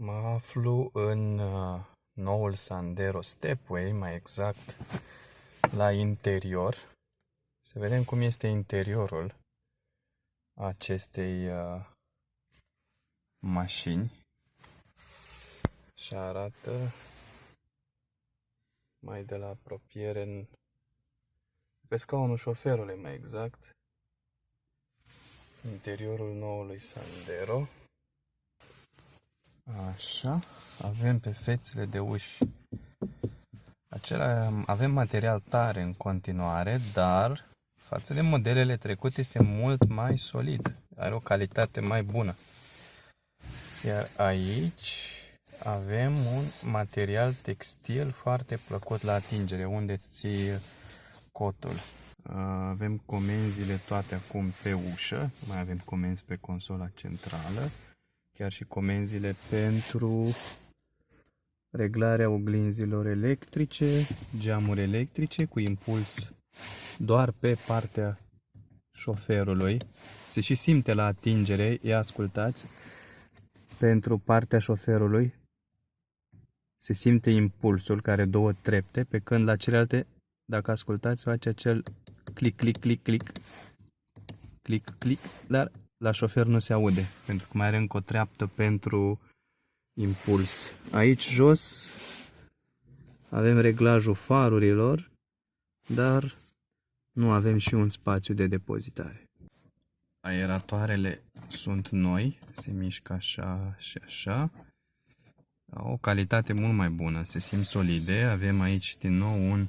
Mă aflu în noul Sandero Stepway, mai exact la interior. Să vedem cum este interiorul acestei mașini. Și arată mai de la apropiere pe scaunul șoferului, mai exact, interiorul noului Sandero. Așa, avem pe fețele de uși avem material tare în continuare, dar față de modelele trecute este mult mai solid, are o calitate mai bună. Iar aici avem un material textil foarte plăcut la atingere, unde îți ții cotul. Avem comenzile toate acum pe ușă, mai avem comenzi pe consola centrală, chiar și comenzile pentru reglarea oglinzilor electrice, geamuri electrice cu impuls doar pe partea șoferului. Se și simte la atingere, ia ascultați, pentru partea șoferului se simte impulsul care are două trepte, pe când la celelalte, dacă ascultați, face acel click, click, click, click, click, click, dar la șofer nu se aude, pentru că mai are încă o treaptă pentru impuls. Aici jos avem reglajul farurilor, dar nu avem și un spațiu de depozitare. Aeratoarele sunt noi, se mișcă așa și așa. Au o calitate mult mai bună, se simt solide. Avem aici din nou un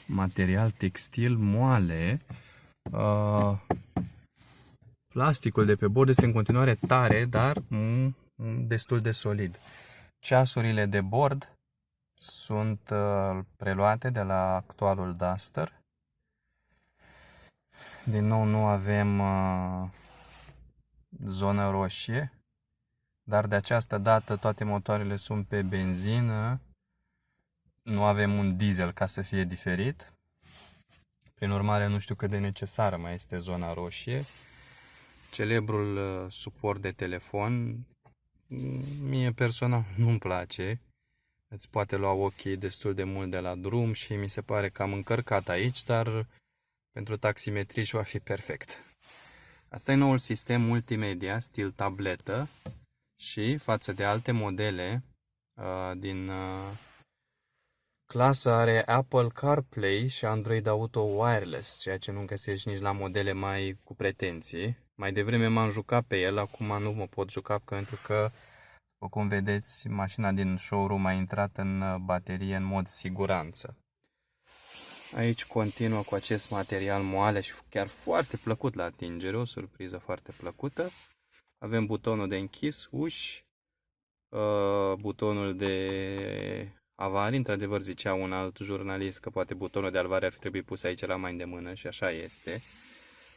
material textil moale. Plasticul de pe bord este în continuare tare, dar destul de solid. Ceasurile de bord sunt preluate de la actualul Duster. Din nou nu avem zonă roșie, dar de această dată toate motoarele sunt pe benzină. Nu avem un diesel ca să fie diferit. Prin urmare, nu știu cât de necesară mai este zona roșie. Celebrul suport de telefon, mie personal nu-mi place. Îți poate lua ochii destul de mult de la drum și mi se pare că am încărcat aici, dar pentru taximetriști va fi perfect. Asta e noul sistem multimedia, stil tabletă, și față de alte modele din clasă are Apple CarPlay și Android Auto Wireless, ceea ce nu găsești nici la modele mai cu pretenții. Mai devreme m-am jucat pe el, acum nu mă pot juca pentru că, după cum vedeți, mașina din showroom a intrat în baterie în mod siguranță. Aici continuă cu acest material moale și chiar foarte plăcut la atingere, o surpriză foarte plăcută. Avem butonul de închis uși, butonul de avarii, într-adevăr zicea un alt jurnalist că poate butonul de avarie ar fi trebuit pus aici la mai îndemână și așa este.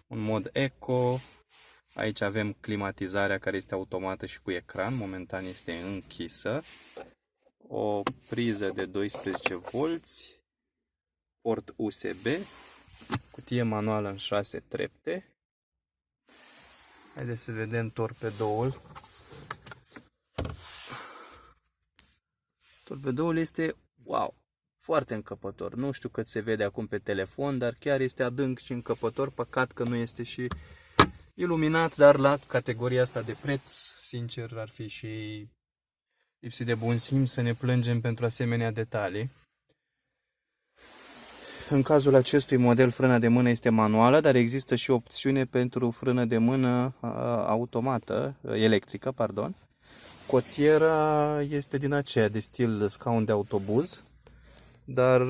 Un mod eco, aici avem climatizarea care este automată și cu ecran, momentan este închisă. O priză de 12 V, port USB, cutie manuală în 6 trepte. Haideți să vedem torpedoul. Torpedoul este, wow, foarte încăpător. Nu știu cât se vede acum pe telefon, dar chiar este adânc și încăpător. Păcat că nu este și iluminat, dar la categoria asta de preț, sincer, ar fi și lipsit de bun simț să ne plângem pentru asemenea detalii. În cazul acestui model, frâna de mână este manuală, dar există și opțiune pentru frână de mână automată, electrică, pardon. Cotiera este din aceea de stil scaun de autobuz, dar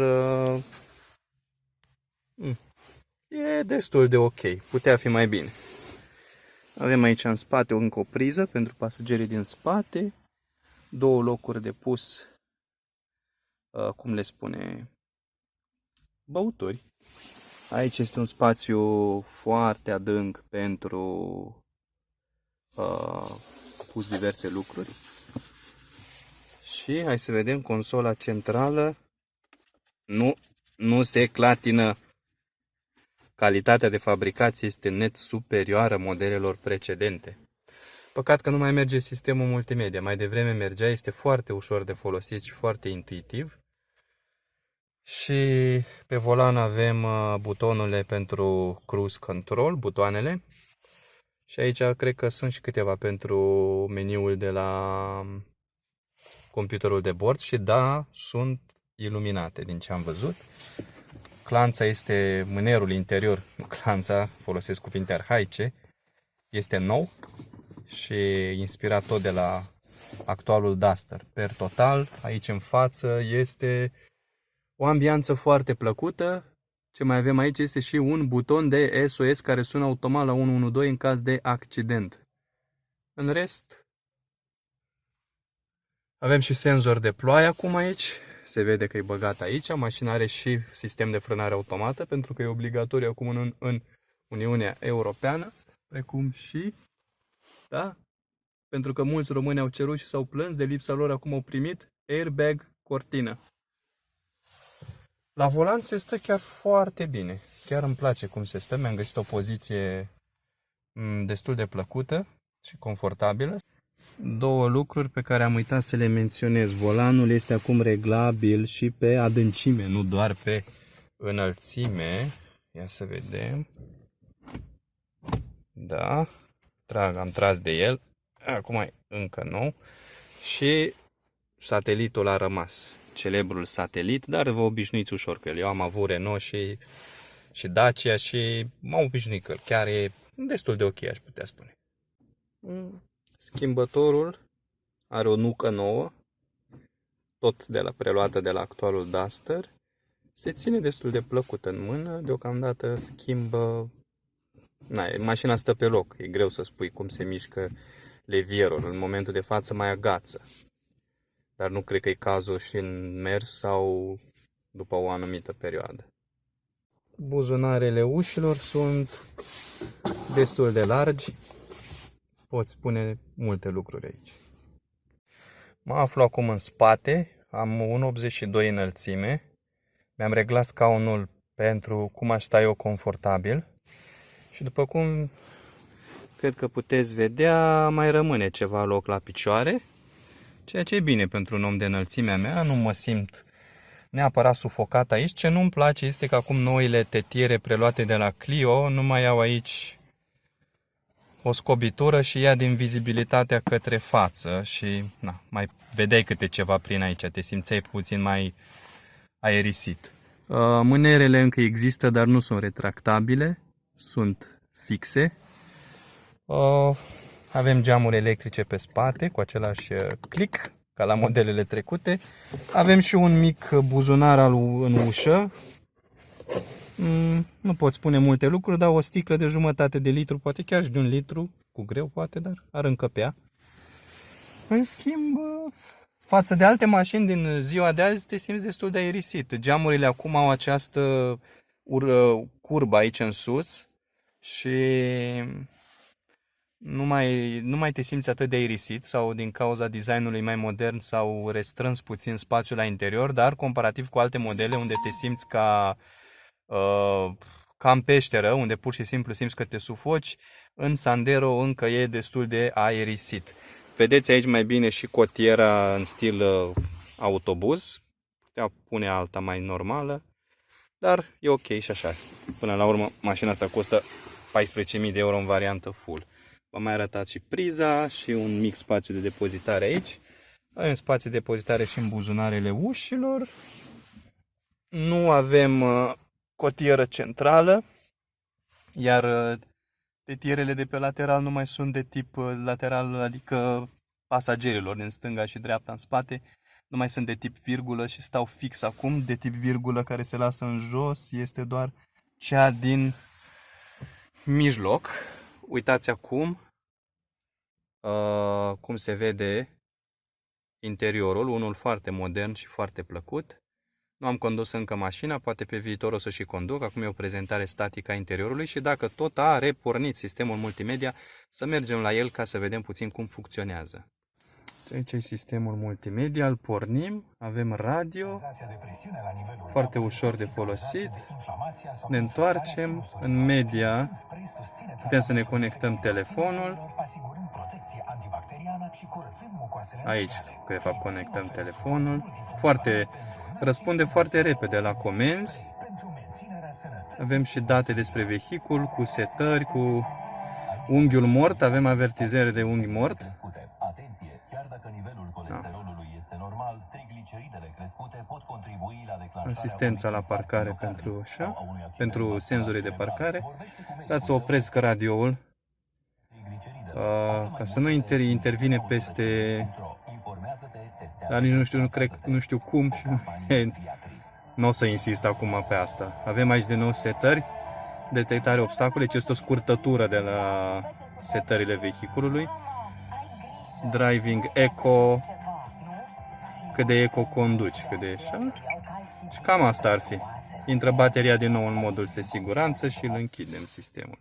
e destul de ok, putea fi mai bine. Avem aici în spate încă o priză pentru pasagerii din spate, două locuri de pus, cum le spune, băuturi. Aici este un spațiu foarte adânc pentru pus diverse lucruri. Și hai să vedem consola centrală. Nu se clatină. Calitatea de fabricație este net superioară modelelor precedente. Păcat că nu mai merge sistemul multimedia. Mai devreme mergea, este foarte ușor de folosit și foarte intuitiv. Și pe volan avem butonurile pentru cruise control, butoanele. Și aici cred că sunt și câteva pentru meniul de la computerul de bord și da, sunt iluminate din ce am văzut. Clanța este mânerul interior, clanța, folosesc cuvinte arhaice, este nou și inspirat tot de la actualul Duster. Per total, aici în față este o ambianță foarte plăcută. Ce mai avem aici este și un buton de SOS care sună automat la 112 în caz de accident. În rest, avem și senzor de ploaie acum aici. Se vede că e băgat aici. Mașina are și sistem de frânare automată pentru că e obligatoriu acum în Uniunea Europeană, precum și, da, pentru că mulți români au cerut și s-au plâns de lipsa lor, acum au primit airbag cortină. La volan se stă chiar foarte bine. Chiar îmi place cum se stă. Mi-am găsit o poziție destul de plăcută și confortabilă. Două lucruri pe care am uitat să le menționez. Volanul este acum reglabil și pe adâncime, nu doar pe înălțime. Ia să vedem. Da. Am tras de el. Acum e încă nou. Și satelitul a rămas. Celebrul satelit, dar vă obișnuiți ușor cu el. Eu am avut Renault și Dacia și m-am obișnuit cu el. Chiar e destul de ok, aș putea spune. Schimbătorul are o nucă nouă, tot preluată de la actualul Duster. Se ține destul de plăcut în mână, deocamdată schimbă... mașina stă pe loc, e greu să spui cum se mișcă levierul. În momentul de față mai agață. Dar nu cred că e cazul și în mers sau după o anumită perioadă. Buzunarele ușilor sunt destul de largi. Pot spune multe lucruri aici. Mă aflu acum în spate. Am 1,82 înălțime. Mi-am reglat scaunul pentru cum aș sta eu confortabil. Și după cum cred că puteți vedea, mai rămâne ceva loc la picioare. Ceea ce e bine pentru un om de înălțimea mea, nu mă simt neapărat sufocat aici. Ce nu-mi place este că acum noile tetiere preluate de la Clio nu mai au aici o scobitură și ia din vizibilitatea către față și mai vedeai câte ceva prin aici, te simțeai puțin mai aerisit. Mânerele încă există, dar nu sunt retractabile, sunt fixe. Avem geamuri electrice pe spate cu același click ca la modelele trecute. Avem și un mic buzunar în ușă. Nu pot spune multe lucruri, dar o sticlă de jumătate de litru, poate chiar și de 1 litru, cu greu poate, dar ar încăpea. În schimb, față de alte mașini din ziua de azi, te simți destul de aerisit. Geamurile acum au această curbă aici în sus și nu mai te simți atât de aerisit sau din cauza designului mai modern s-au restrâns puțin spațiul la interior, dar comparativ cu alte modele unde te simți ca în peșteră, unde pur și simplu simți că te sufoci, în Sandero încă e destul de aerisit. Vedeți aici mai bine și cotiera în stil autobuz. Putea pune alta mai normală, dar e ok și așa. Până la urmă, mașina asta costă 14.000 de euro în variantă full. V-am mai arătat și priza și un mic spațiu de depozitare aici. Avem spațiu de depozitare și în buzunarele ușilor. Nu avem cotieră centrală, iar tetierele de pe lateral nu mai sunt de tip lateral, adică pasagerilor din stânga și dreapta în spate, nu mai sunt de tip virgulă și stau fix acum. De tip virgulă care se lasă în jos este doar cea din mijloc. Uitați acum cum se vede interiorul, unul foarte modern și foarte plăcut. Nu am condus încă mașina, poate pe viitor o să și conduc. Acum e o prezentare statică a interiorului și dacă tot a repornit sistemul multimedia, să mergem la el ca să vedem puțin cum funcționează. Aici e sistemul multimedia, îl pornim, avem radio, foarte ușor de folosit, ne întoarcem, în media putem să ne conectăm telefonul, aici, de fapt, conectăm telefonul, răspunde foarte repede la comenzi, avem și date despre vehicul, cu setări, cu unghiul mort, avem avertizare de unghi mort. Asistența la parcare pentru senzorii de parcare. Dați să opresc radioul ca să nu intervine peste, dar nici nu știu cum și nu o să insist acum pe asta. Avem aici de nou setări, detectare obstacole, ce este o scurtătură de la setările vehiculului. Driving eco, cât de eco conduci, cât de așa. Și cam asta ar fi. Intră bateria din nou în modul de siguranță și îl închidem sistemul.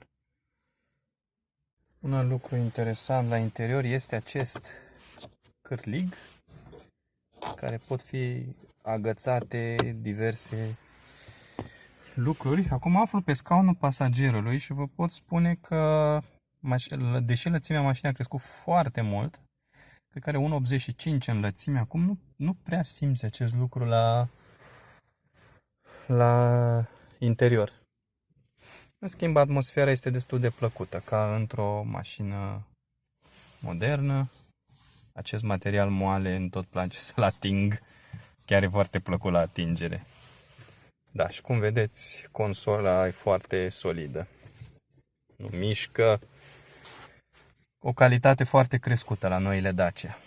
Un alt lucru interesant la interior este acest cârlig, care pot fi agățate diverse lucruri. Acum aflu pe scaunul pasagerului și vă pot spune că, deși lățimea mașinii a crescut foarte mult, cred că are 1,85 în lățime, acum nu prea simți acest lucru la interior. În schimb, atmosfera este destul de plăcută, ca într-o mașină modernă. Acest material moale îmi tot place să-l ating, chiar e foarte plăcut la atingere. Da, și cum vedeți, consola e foarte solidă. Nu mișcă. O calitate foarte crescută la noile Dacia.